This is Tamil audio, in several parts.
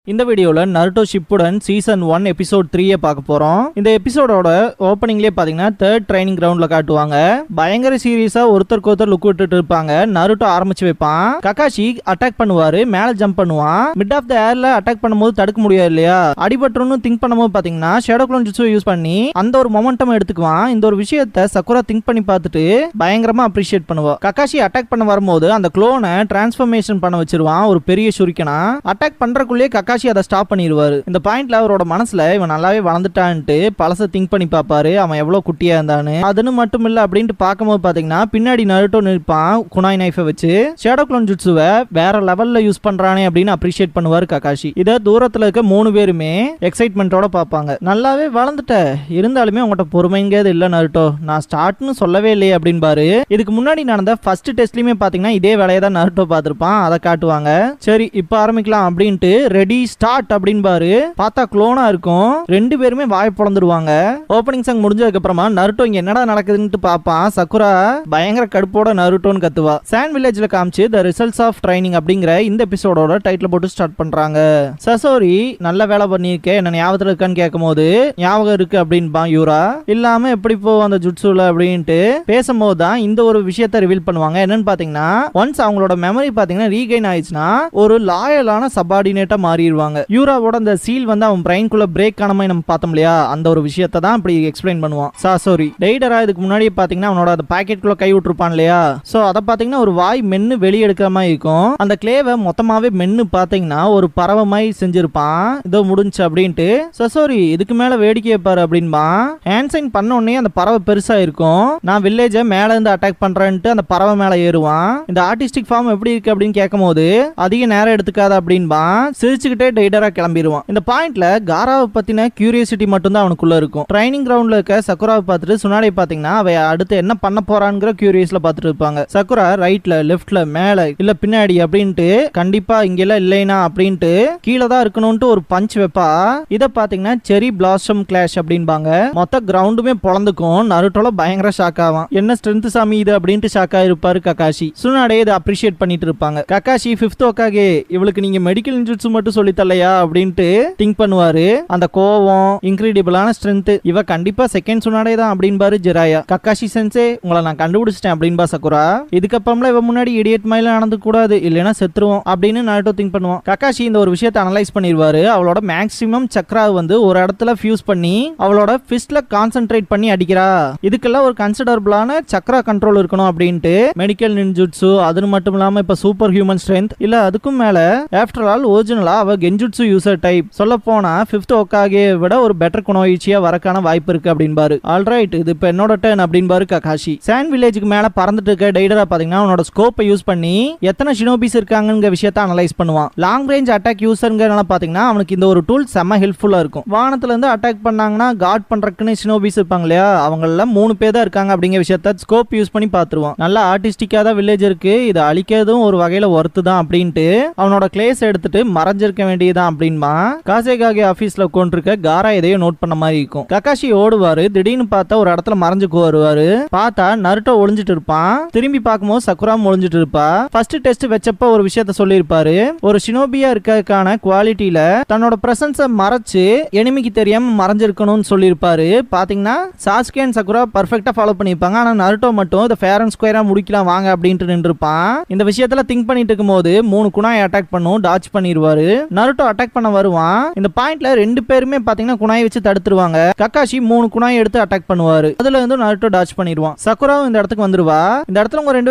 இந்த வீடியோல நருட்டோ ஷிப்புடன் சீசன் 1 எபிசோட் 3 பார்க்க போறோம். இந்த எபிசோடோட ஓப்பனிங்லயே பாத்தீங்கன்னா 3rd ட்ரைனிங் கிரவுண்ட்ல காட்டுவாங்க. பயங்கர சீரியஸா ஒருத்தருக்கு ஒருத்தர் லுக் விட்டுட்டு இருப்பாங்க. நருட்டோ ஆரம்பிச்சு வைப்பான். ககாஷி அட்டாக் பண்ணுவாரு, மேல ஜம்ப் பண்ணுவான். மிட் ஆஃப் த ஏர்ல அட்டாக் பண்ணும்போது தடுக்க முடியாது இல்லையா, அடிபட்டுன்னு திங்க் பண்ணும்போது பாத்தீங்கன்னா ஷேடோ க்ளோன் ஜுட்ஸு யூஸ் பண்ணி அந்த ஒரு மொமெண்டம் எடுத்துக்குவான். இந்த ஒரு விஷயத்தை சக்குரா திங்க் பண்ணி பார்த்துட்டு பயங்கரமா அப்ரிஷியேட் பண்ணுவா. ககாஷி அட்டாக் பண்ண வரும்போது அந்த க்ளோனை டிரான்ஸ்ஃபர்மேஷன் பண்ண வச்சிருவான், ஒரு பெரிய ஷுரிக்கனா. அட்டாக் பண்றதுக்குள்ளே ககாஷி அதை ஸ்டாப் பண்ணிடுவாரு. இந்த பாயிண்ட்ல அவரோட மனசுல இவன் நல்லாவே வளர்ந்துட்டான்ட்டு பழச திங்க் பண்ணி பாப்பாரு, அவன் எவ்வளவு குட்டியா இருந்தான்னு. அதுன்னு மட்டும் இல்ல அப்படின்ட்டு பார்க்கும்போது பாத்தீங்கன்னா பின்னாடி நருட்டோ நிற்பான் குனாய் நைஃபை வச்சு. ஷேடோ க்ளோன் ஜுட்ஸுவை வேற லெவல்ல யூஸ் பண்றானே அப்படின்னு அப்ரிஷியேட் பண்ணுவாரு ககாஷி. இத தூரத்துல இருக்க 3 பேருமே எக்ஸைட்மெண்டோட பார்ப்பாங்க. நல்லாவே வளர்ந்துட்ட, இருந்தாலுமே உங்கள்கிட்ட பொறுமைங்கிறது இல்ல நருட்டோ, நான் ஸ்டார்ட்னு சொல்லவே இல்லையே அப்படின்பாரு. இதுக்கு முன்னாடி நடந்த ஃபர்ஸ்ட் டெஸ்ட்லயுமே பாத்தீங்கன்னா இதே வேலையை தான் நருட்டோ பார்த்திருப்பான், அதை காட்டுவாங்க. சரி இப்ப ஆரம்பிக்கலாம் அப்படின்ட்டு ரெடி ஸ்டார்ட் அப்படின்பாரு. பார்த்தா க்ளோனா இருக்கும். 2 பேருமே வாய் பொளந்துருவாங்க. ஓப்பனிங் சாங் முடிஞ்சதுக்கு அப்புறமா நருட்டோ இங்க என்னடா நடக்குதுன்னு பாப்பான். சக்குரா பயங்கர கடுப்போட நருட்டோன்னு கத்துவா. சாண்ட் வில்லேஜ்ல காமிச்சு தி ரிசல்ட்ஸ் ஆஃப் ட்ரைனிங் அப்படிங்கிற இந்த எபிசோடோட டைட்டில் போட்டு ஸ்டார்ட் பண்றாங்க. சசோரி நல்ல வேலை பண்ணிருக்கேன், என்ன ஞாபகத்துல இருக்கான்னு கேட்கும்போது ஞாபகம் இருக்கு அப்படின்பான் யூரா. இல்லாம எப்படி போவோம் அந்த ஜுட்ஸுல அப்படின்ட்டு பேசும்போது தான் இந்த ஒரு விஷயத்தை ரிவீல் பண்ணுவாங்க. என்னன்னு பாத்தீங்கன்னா ஒன்ஸ் அவங்களோட மெமரி பாத்தீங்கன்னா ரீகெயின் ஆயிடுச்சுன்னா ஒரு லாயலான சபார்டினேட்டா மாறிடுவாங்க. யூராவோட அந்த சீல் வந்து அவன் பிரைன்குள்ள பிரேக் ஆன மாதிரி நம்ம பார்த்தோம் இல்லையா, அந்த ஒரு விஷயத்தை தான் இப்படி எக்ஸ்பிளைன் பண்ணுவான் சாசோரி. டெய்டரா இதுக்கு முன்னாடி பாத்தீங்கன்னா அவனோட அந்த பாக்கெட்குள்ள கை விட்டுருப்பான் இல்லையா, சோ அதை பாத்தீங்கன்னா ஒரு வாய் மென்னு வெளியே எடுக்கிற மாதிரி இருக்கும். அந்த கிளேவை மொத்தமாவே மென்னு பாத்தீங்கன்னா ஒரு பறவை மாதிரி செஞ்சிருப்பான். இதோ முடிஞ்சு அப்படின்ட்டு சசோரி இதுக்கு மேல வேடிக்கை பாரு அப்படின்பா. ஹேண்ட் சைன் பண்ண உடனே அந்த பறவை பெருசா இருக்கும். நான் வில்லேஜ மேல இருந்து அட்டாக் பண்றேன்ட்டு அந்த பறவை மேல ஏறுவான். இந்த ஆர்டிஸ்டிக் ஃபார்ம் எப்படி இருக்கு அப்படின்னு கேட்கும் போது அதிக நேரம் எடுத்துக்காத அப்படின்பா. சிரிச்சுக்கிட்டே டெய்டரா கிளம்பிடுவான். இந்த பாயிண்ட்ல காராவை பத்தின கியூரியாசிட்டி மட்டும் தான் அவனுக்குள்ள இருக்கும். ட்ரைனிங் கிரவுண்ட்ல இருக்க சக்குராவை பார்த்துட்டு சுனாடே பாத்தீங்கன்னா அவ அடுத்து என்ன பண்ண போறான்ங்கிற கியூரியஸ்ல பார்த்துட்டு இருப்பாங்க. சக்குரா ரைட்ல லெஃப்ட்ல மேல இல்ல பின்னாடி அப்படின்ட்டு கண்டிப்பா இங்கெல்லாம் இல்லைனா அப்படின்ட்டு கீழே தான் இருக்கணும்ட்டு ஒரு பஞ்ச் வைப்பா. இத பாத்தீங்கன்னா செரி பிளாசம் கிளாஷ் அப்படின்பாங்க. மொத்த கிரவுண்டுமே பொளந்துக்கும். நருட்டோல பயங்கர ஷாக் ஆவான். என்ன ஸ்ட்ரென்த் சாமி இது அப்படின்ட்டு ஷாக்கா இருப்பாரு ககாஷி. சுனாடே இதை அப்ரிஷியேட் பண்ணிட்டு இருப்பாங்க. ககாஷி 5th ஓகாகே இவளுக்கு நீங்க மெடிக்கல் இன்ஜுட்ஸு மட்டும் சொல்லி தல்லையா அப்படின்ட்டு திங்க் பண்ணுவாரு. அந்த கோவம் இன்கிரெடிபிளான ஸ்ட்ரென்த், இவ கண்டிப்பா செகண்ட் சுனாடே தான் அப்படின்பாரு ஜிராயா. ககாஷி சென்சே உங்களை நான் கண்டுபிடிச்சிட்டேன் அப்படின்பா சக்குரா. இதுக்கப்புறம்ல இவ முன்னாடி இடியட் மாதிரி நடந்து கூடாது, இல்லைன்னா செத்துருவோம் அப்படின்னு நருட்டோ திங்க் பண்ணுவான். ககாஷி இந்த ஒரு விஷயத்தை அனலைஸ் பண்ணிடுவாரு. அவளோட மேக்ஸிமம் சக்ரா வந்து ஒரு இடத்துல ஃபியூஸ் பண்ணி அவளோட ஃபிஸ்ட்ல கான்சென்ட்ரேட் பண்ணி அடிக்கிறா. இதுக்கெல்லாம் ஒரு கன்சிடரபிளான சக்ரா கண்ட்ரோல் இருக்கணும் அப்படின்ட்டு மெடிக்கல் நின்ஜுட்ஸு, அது மட்டும் இல்லாம இப்ப சூப்பர் ஹியூமன் ஸ்ட்ரென்த் இல்ல அதுக்கும் மேல ஆஃப்டர் ஆல் ஒரிஜினலா அவ கென்ஜுட்ஸு யூசர் டைப். சொல்ல போனா 5th ஓகாகே விட ஒரு பெட்டர் குணோயிச்சியா வரக்கான வாய்ப்பு இருக்கு அப்படின்பாரு. ஆல்ரைட் இது இப்ப என்னோட டர்ன் அப்படின்பாரு ககாஷி. சாண்ட் வில்லேஜுக்கு மேல பறந்துட்டு இருக்க டெய்டரா பாத்தீங்கன்னா அவனோட ஸ்கோப்பை யூஸ் பண்ணி எத்தனை ஷினோபிஸ் இருக்காங்கங்கிற விஷயத்தை அனலைஸ் பண்ணுவான். லாங் ரேஞ்ச் அட்டாக் யூசர்ங்கறனால பாத்தீங்கன்னா அவனுக்கு இந்த ஒரு டூல் செம்ம ஹெல்ப்ஃபுல்லா இருக்கும். வானத்துல இருந்து அட்டாக் பண்ணாங்கன்னா காட் பண்றதுக்குன்னு ஷினோபிஸ் இருப்பாங்க இல்லையா, அவங்கள 3 பேர் தான் இருக்காங்க அப்படிங்கிற விஷயத்தை ஸ்கோப் யூஸ் பண்ணி பாத்துருவான். நல்லா ஆர்டிஸ்டிக்கா தான் வில்லேஜ் இருக்கு, இது அழிக்கிறதும் ஒரு வகையில ஒர்த்து தான் அப்படின்ட்டு அவனோட கிளேஸ் எடுத்துட்டு மறைஞ்சிருக்க வேண்டியதான் அப்படின்பா. காசேகாகே ஆபீஸ்ல உட்கார்ந்திருக்க காரா இதையும் நோட் பண்ண மாதிரி இருக்கும். ககாஷி ஓடுவாரு. திடீர்னு பார்த்தா ஒரு இடத்துல மறைஞ்சுக்கு வருவாரு. பார்த்தா நருட்டோ ஒளிஞ்சிட்டு இருப்பான். திரும்பி பார்க்கும்போது சக்குராம் ஒளிஞ்சிட்டு இருப்பா. ஃபர்ஸ்ட் டெஸ்ட் வச்சப்ப ஒரு விஷயத்த சொல்லியிருப்பாரு. ஒரு ஷினோபியா இருக்கறதுக்கான குவாலிட்டியில தன்னோட பிரசன்ஸை மறைச்சு எனிமிக்கு தெரியாம மறைஞ்சிருக்கணும்னு சொல்லியிருப்பாரு. பாத்தீங்கன்னா சாஸ்கே அண்ட் சக்குரா பர்ஃபெக்டா ஃபாலோ பண்ணிருப்பாங்க. ஆனா நருட்டோ மட்டும் இதை ஃபேர் அண்ட் ஸ்கொயரா முடிக்கலாம் வாங்க அப்படின்ட்டு நின்றுப்பான். இந்த விஷயத்துல திங்க் பண்ணிட்டு இருக்கும்போது 3 குணாய் அட்டாக் பண்ணும், டாச் பண்ணிடுவாரு. நருட்டோ அட்டாக் பண்ண வருவான். இந்த பாயிண்ட்ல 2 பேருமே பாத்தீங்கன்னா குணாயை வச்சு தடுத்துருவாங்க. ககாஷி 3 குணாயை எடுத்து அட்டாக் பண்ணுவாரு. அதுல இருந்து நருட்டோ டாச் பண்ணிடுவான். சக்குராவும் இந்த இடத்துக்கு வந்துருவா. இந்த இடத்துல உங்க 2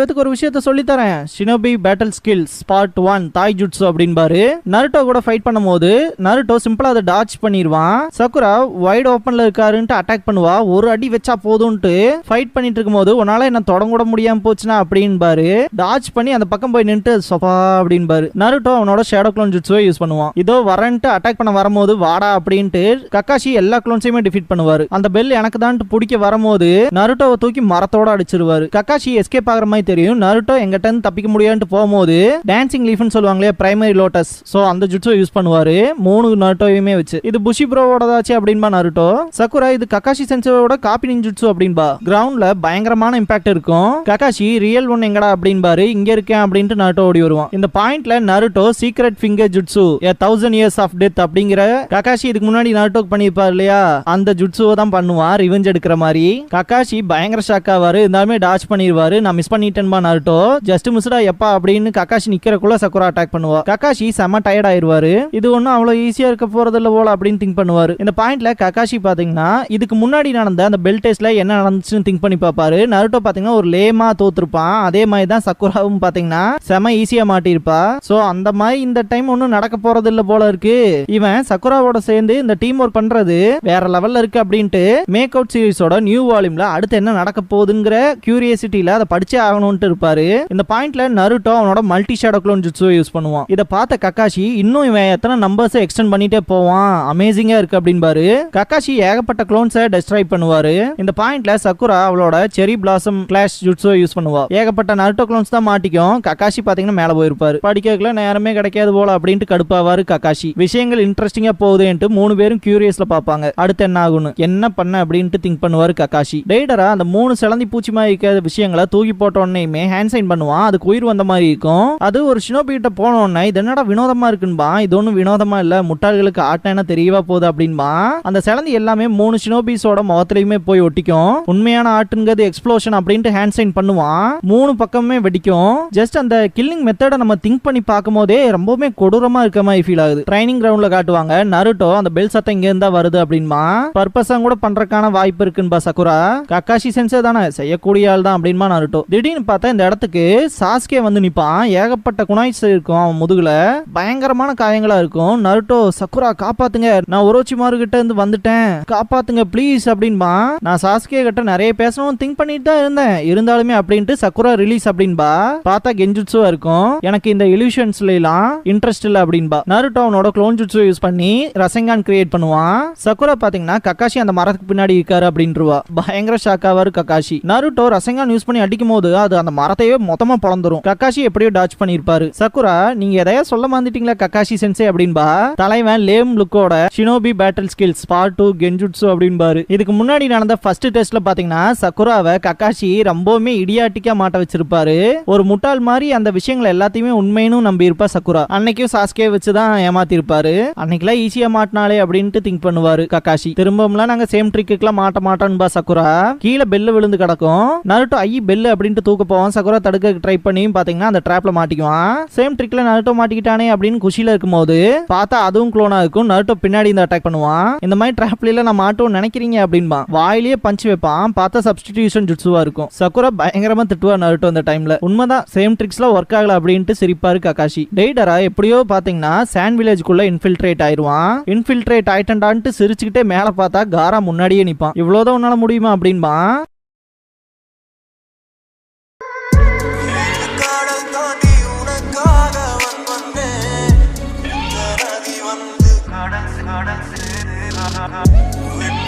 பேருக்கு ஒரு விஷயத்த சொல்லி தரேன். ஷினோபி பேட்டில் ஸ்கில்ஸ் பார்ட் 1 தாய் ஜுட்ஸு அப்படின்பாரு. நருட்டோ கூட ஃபைட் பண்ணும்போது நருட்டோ சிம்பிளா அதை டாச் பண்ணிடுவான். சக்குரா வைட் ஓப்பன்ல இருக்காருன்ட்டு அட்டாக் பண்ணுவா. ஒரு அடி வச்சா போதும்ட்டு ஃபைட் பண்ணிட்டு இருக்கும்போது உன்னால என்ன தொடங்க கூட முடியாம போச்சுனா அப்படின்பாரு. டாச் பண்ணி அந்த பக்கம் போய் நின்று சொபா அப்படின்பாரு. நருட்டோ அவனோட ஷேடோ க்ளோன் ஜுட்ஸுவை யூஸ் பண்ணுவான். பண்ணுவான். இதோ வரன்ட்டு அட்டாக் பண்ண வரும்போது வாடா அப்படின்ட்டு கக்காஷி எல்லா க்ளோன்ஸையுமே டிஃபீட் பண்ணுவாரு. அந்த பெல் எனக்கு தான் பிடிக்க வரும்போது நருட்டோவை தூக்கி மரத்தோட அடிச்சிருவாரு. கக்காஷி எஸ்கேப் ஆகிற மாதிரி தெரியும். நருட்டோ எங்கிட்ட இருந்து தப்பிக்க முடியாதுன்னு போகும்போது டான்சிங் லீஃப்னு சொல்லுவாங்களே, பிரைமரி லோட்டஸ், சோ அந்த ஜுட்ஸோ யூஸ் பண்ணுவாரு 3 நருட்டோவையுமே வச்சு. இது புஷி ப்ரோவோடதாச்சு அப்படின்பா நருட்டோ. சக்குரா இது கக்காஷி சென்சோட காப்பி நிஞ்சுட்சு அப்படின்பா. கிரவுண்ட்ல பயங்கரமான இம்பாக்ட் இருக்கும். கக்காஷி ரியல் ஒன் எங்கடா அப்படின்பாரு. இங்க இருக்கேன் அப்படின்ட்டு நருட்டோ ஓடி வருவான். இந்த பாயிண்ட்ல Naruto secret finger jutsu a 1000 years of death அப்படிங்கிற கக்காஷி இதுக்கு முன்னாடி நருட்டோக்கு பண்ணிருப்பாரு இல்லையா, அந்த ஜுட்சுவை தான் பண்ணுவான் ரிவெஞ்ச் எடுக்கிற மாதிரி. கக்காஷி பயங்கர ஷாக் ஆவாரு. இருந்தாலுமே டாச் பண்ணிடுவாரு. நான் மிஸ் பண்ணிட்டேன்பா நருட்டோ, ஜஸ்ட் மிஸ்டா எப்பா அப்படின்னு கக்காஷி நிக்கிறக்குள்ள சக்குரா அட்டாக் பண்ணுவா. கக்காஷி செம டயர்ட் ஆயிருவாரு. இது ஒன்னும் அவ்வளவு ஈஸியா இருக்க போறது இல்ல போல அப்படின்னு திங்க் பண்ணுவாரு. இந்த பாயிண்ட்ல கக்காஷி பாத்தீங்கன்னா இதுக்கு முன்னாடி நடந்த அந்த பெல் டெஸ்ட்ல என்ன நடந்துச்சுன்னு திங்க் பண்ணி பாப்பாரு. நருட்டோ பாத்தீங்கன்னா ஒரு லேமா தோத்துருப்பான். அதே மாதிரி தான் சக்குராவும் பாத்தீங்கன்னா செம ஈஸியா மாட்டிருப்பா. சோ அந்த மாதிரி இந்த டைம் ஒன்னும் நடக்க போறது இல்ல போல இருக்கு. இவன் சக்குராவோட சேர்ந்து இந்த டீம் ஒர்க் பண்றது வேற லெவல்ல இருக்கு அப்படின்ட்டு மேக் அவுட் சீரிஸோட நியூ வால்யூம்ல அடுத்து என்ன நடக்க போகுதுங்கிற கியூரியாசிட்டியில அதை படிச்சே ஆகணும்னு இருப்பாரு. இந்த பாயிண்ட்ல நருட்டோ அவனோட மல்டி ஷேடோ க்ளோன் ஜுட்சுவை யூஸ் பண்ணுவான். இத பார்த்த கக்காஷி இன்னும் இவன் எத்தனை நம்பர்ஸ் எக்ஸ்டெண்ட் பண்ணிட்டே போவான், அமேசிங்கா இருக்கு அப்படின்பாரு. கக்காஷி ஏகப்பட்ட க்ளோன்ஸை டெஸ்ட்ராய் பண்ணுவாரு. இந்த பாயிண்ட்ல சக்குரா அவளோட செரி பிளாசம் கிளாஷ் ஜுட்சுவை யூஸ் பண்ணுவா. ஏகப்பட்ட நருட்டோ க்ளோன்ஸ் தான் மாட்டிக்கும். கக்காஷி பாத்தீங்கன்னா மேல போயிருப்பாரு. படிக்கல நேரமே கிடைக்காது போல அப்படின்ட்டு கடுப்பாவாரு கக்காஷி. விஷயங்கள் இன்ட்ரெஸ்டிங்கா போகுதுன்ட்டு 3 பேரும் கியூரியஸ்ல பாப்பாங்க. அடுத்து என்ன ஆகும்னு, என்ன பண்ண அப்படின்ட்டு திங்க் பண்ணுவாரு கக்காஷி. டெய்டரா அந்த 3 சிலந்தி பூச்சி மாதிரி இருக்கிற விஷயங்களை தூக்கி போட்ட உடனேயுமே ஹேண்ட் சைன் பண்ணுவான். அதுக்கு உயிர் வந்த மாதிரி இருக்கும். அது ஒரு ஷினோபி கிட்ட போன உடனே இது என்னடா வினோதமா இருக்குன்பா. இது ஒன்னும் வினோதமா இல்ல, முட்டாள்களுக்கு ஆட்டினா தெரியவா போகுது அப்படின்பா. அந்த சிலந்தி எல்லாமே 3 ஷினோபிஸோட முகத்திலையுமே போய் ஒட்டிக்கும். உண்மையான ஆட்டுங்கிறது எக்ஸ்ப்ளோஷன் அப்படின்ட்டு ஹேண்ட் சைன் பண்ணுவான். 3 பக்கமே வெடிக்கும். ஜஸ்ட் அந்த கில்லிங் மெத்தட நம்ம திங்க் பண்ணி பார்க்கும் போதே ரொம்பவுமே கொடூரமா இருக்க மாதிரி ஃபீல் ஆகுது. ட்ரைனிங் கிரவுண்ட்ல காட்டுவாங்க நருட்டோ அந்த பெல் சத்தம் இங்க இருந்தா வருது அப்படின்பா. பர்பஸா கூட பண்றதுக்கான வாய்ப்பு இருக்குன்பா சக்குரா. கக்காஷி சென்சே தானே, செய்யக்கூடிய ஆள் தான் அப்படின்பா நருட்டோ. திடீர்னு பார்த்தா இந்த இடத்துக்கு சாஸ்கே வந்து நிப்பான். ஏகப்பட்ட குனாய்ஸ் இருக்கும் அவன் முதுகுல, பயங்கரமான காயங்களா இருக்கும். நருட்டோ சக்குரா காப்பாத்துங்க, நான் ஒரோச்சிமாரு கிட்ட இருந்து வந்துட்டேன், காப்பாத்துங்க ப்ளீஸ் அப்படின்பா. நான் சாஸ்கே கிட்ட நிறைய பேசணும் திங்க் பண்ணிட்டு தான் இருந்தேன், இருந்தாலுமே அப்படின்ட்டு சக்குரா ரிலீஸ் அப்படின்பா. பார்த்தா கெஞ்சுட்சுவா இருக்கும். எனக்கு இந்த இல்யூஷன்ஸ்ல எல்லாம் இன்ட்ரெஸ்ட் இல்ல அப்படின்பா. நருட்டோ அவனோட க்ளோன் ஜுட்சு யூஸ் பண்ணி ரசெங்கான் கிரியேட் பண்ணுவான். சக்குரா பாத்தீங்கன்னா கக்காஷி அந்த மரத்துக்கு பின்னாடி இருக்காரு அப்படின்றவா. பயங்கர ஷாக் ஆவாரு கக்காஷி. நருட்டோ ரசெங்கான் யூஸ் பண்ணி அடிக்கும் போது அது அந்த மரத்தையே மொத்தமா பறந்துரும். கக்காஷி எப்படியோ டாச் பண்ணிருப்பாரு. சக்குரா நீங்க எதையா சொல்ல மாந்துட்டீங்களா கக்காஷி சென்சே அப்படின்பா. தலைவன் லேம் லுக்கோட ஷினோபி பேட்டில் ஸ்கில்ஸ் பார்ட் 2 கெஞ்சுட்சு அப்படின்பாரு. இதுக்கு முன்னாடி நடந்த ஃபர்ஸ்ட் டெஸ்ட்ல பாத்தீங்கன்னா சக்குராவை கக்காஷி ரொம்பவுமே இடியாட்டிக்கா மாட்ட வச்சிருப்பாரு. ஒரு முட்டாள் மாதிரி அந்த விஷயங்களை எல்லாத்தையுமே உண்மைன்னு நம்பி இருப்பா சக்குரா. அன்னைக்கும் சாஸ்கே வச்சுதான் ஏமாத்திருப்பாரு. அன்னைக்கெல்லாம் ஈஸியா மாட்டினாலே அப்படின்ட்டு திங்க் பண்ணுவாரு கக்காஷி. திரும்பலாம் நாங்க சேம் ட்ரிக்குலாம் மாட்ட மாட்டோன்பா சக்குரா. கீழே பெல்லு விழுந்து கிடக்கும். நருட்டோ ஐ பெல்லு அப்படின்ட்டு தூக்க போவான். சக்குரா தடுக்க ட்ரை பண்ணி பாத்தீங்கன்னா அந்த ட்ராப்ல மாட்டிக்குவான். சேம் ட்ரிக்ல நருட்டோ மாட்டிக்கிட்டானே அப்படின்னு குஷில இருக்கும்போது பார்த்தா அதுவும் க்ளோனா இருக்கும். நருட்டோ பின்னாடி இந்த அட்டாக் பண்ணுவான். இந்த மாதிரி ட்ராப்ல நான் மாட்டோம் நினைக்கிறீங்க அப்படின்பா. வாயிலேயே பஞ்ச் வைப்பான். பார்த்தா சப்ஸ்டிடியூஷன் ஜுட்சுவா இருக்கும். சக்குரா பயங்கரமா திட்டுவா நருட்டோ அந்த டைம்ல. உண்மைதான் சேம் ட்ரிக்ஸ்ல ஒர்க் ஆகல அப்படின்ட்டு சிரிப்பாரு கக்காஷி. டெய்டரா எப்படியோ பாத்தீங்கன்னா சாண்ட் வில்லேஜ்க்குள்ள இன்ஃபில்ட்ரேட் ஆயிருவான். இன்ஃபில்ட்ரேட் ஆயிட்டன்டான்ட்டு சிரிச்சுக்கிட்டே மேல பார்த்தா காரா முன்னாடியே நிப்பான். இவ்வளவுதான் உன்னால முடியுமா அப்படின்பா.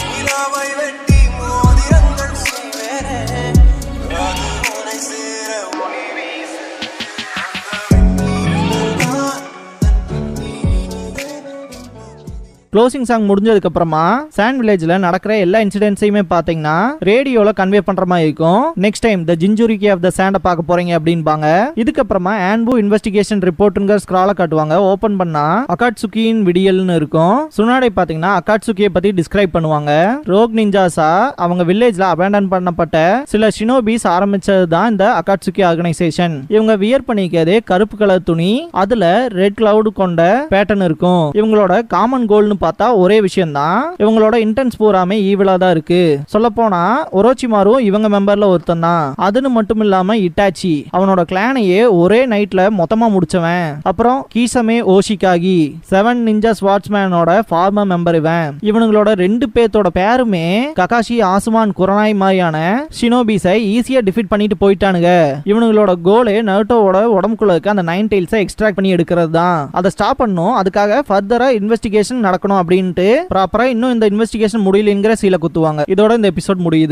க்ளோசிங் சாங் முடிஞ்சதுக்கு அப்புறமா சாண்ட் வில்லேஜ்ல நடக்கிற எல்லா இன்சிடென்ட்ஸையுமே பாத்தீங்கன்னா ரேடியோல கன்வே பண்ற மாதிரி இருக்கும். நெக்ஸ்ட் டைம் தி ஜின்ஜுரிக்கி ஆஃப் தி சாண்ட பார்க்க போறீங்க அப்படின்பாங்க. இதுக்கு அப்புறமா ஆன்பு இன்வெஸ்டிகேஷன் ரிப்போர்ட்ங்கிற ஸ்க்ரால காட்டுவாங்க. ஓபன் பண்ணா அகாட்சுகியின் விடியல்னு இருக்கும். சுனாடே பாத்தீங்கன்னா அகாட்சுகியை பத்தி டிஸ்கிரைப் பண்ணுவாங்க. ரோக் நிஞ்சாஸா அவங்க வில்லேஜ்ல அபேண்டன் பண்ணப்பட்ட சில ஷினோபிஸ் ஆரம்பிச்சது தான் இந்த அகாட்சுகி ஆர்கனைசேஷன். இவங்க வியர் பண்ணிக்கிறதே கருப்பு கலர் துணி, அதுல ரெட் கிளவுட் கொண்ட பேட்டர்ன் இருக்கும். இவங்களோட காமன் கோல்னு பார்த்தா ஒரே விஷயம் தான். இவங்களோட இன்டென்ஸ் பூராமே ஈவிலா தான் இருக்கு. சொல்ல போனா ஒரோச்சிமாரும் இவங்க மெம்பர்ல ஒருத்தன் தான். அதுன்னு மட்டும் இல்லாம இட்டாச்சி அவனோட கிளானையே ஒரே நைட்ல மொத்தமா முடிச்சவன். அப்புறம் கீசமே ஓஷிகாகி 7 நிஞ்சா ஸ்வாட்ஸ்மேனோட ஃபார்மர் மெம்பர் இவன். இவனுங்களோட 2 பேத்தோட பேருமே ககாஷி ஆசுமான் குரனாய் மாதிரியான ஷினோபிஸை ஈஸியா டிஃபீட் பண்ணிட்டு போயிட்டானுங்க. இவனுங்களோட கோலே நருட்டோவோட உடம்புக்குள்ள இருக்க அந்த 9 டெயில்ஸை எக்ஸ்ட்ராக்ட் பண்ணி எடுக்கிறது தான். அதை ஸ்டாப் பண்ணணும், அதுக்காக ஃபர்தரா இன்வெஸ்டிகேஷன் நடக்கணும் அப்படின்ட்டு ப்ராப்பரா இன்னும் இந்த இன்வெஸ்டிகேஷன் முடியலங்கிற சீல குத்துவாங்க. இதோட இந்த எபிசோட் முடியுது.